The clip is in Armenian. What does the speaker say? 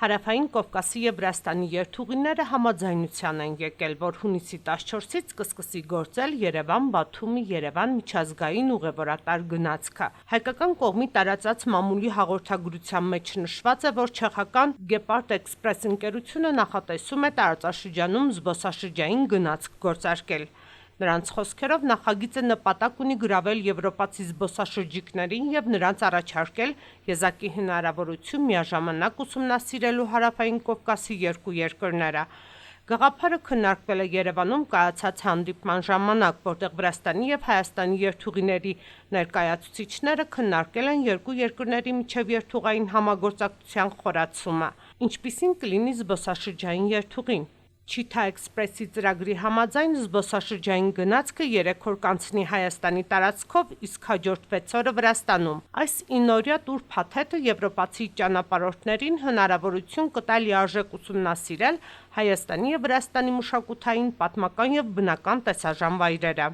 Հարավային Կովկասի եւ Վրաստանի երթուղիները համաձայնության են եկել, որ հունիսի 14-ից կսկսի գործել Երևան-Բաթումի Երևան միջազգային ուղևորատար գնացքը։ Հայկական կողմի տարածած մամուլի հաղորդագրության մեջ նշված է, որ չեխական Gepard Express ընկերությունը նախատեսում է տարածաշրջանում զբոսաշրջային գնացք գործարկել։ Նրանց խոսքերով նախագիծը նպատակ ունի գրավել եվրոպացի զբոսաշրջիկներին եւ նրանց առաջարկել եզակի հնարավորություն միաժամանակ ուսումնասիրելու Հարավային Կովկասի երկու երկրները։ Գաղափարը քննարկվել է Երևանում կայացած հանդիպման ժամանակ, որտեղ Վրաստանի եւ Հայաստանի երթուղիների ներկայացուցիչները քննարկել են երկու երկրների միջև երթուղային համագործակցության խորացումը, ինչպիսին կլինի զբոսաշրջային երթուղին։ Cheetah Express-ի ծրագրի համաձայն զբոսաշրջային գնացքը 3 օր կանցնի Հայաստանի տարածքով, իսկ հաջորդ 6 օրը Վրաստանում։ Այս 9-օրյա տուր փաթեթը եվրոպացի ճանապարհորդներին հնարավորություն կտա լիարժեք ուսումնասիրել Հայաստանի եւ Վրաստանի մշակութային, պատմական եւ բնական տեսարժան վայրերը։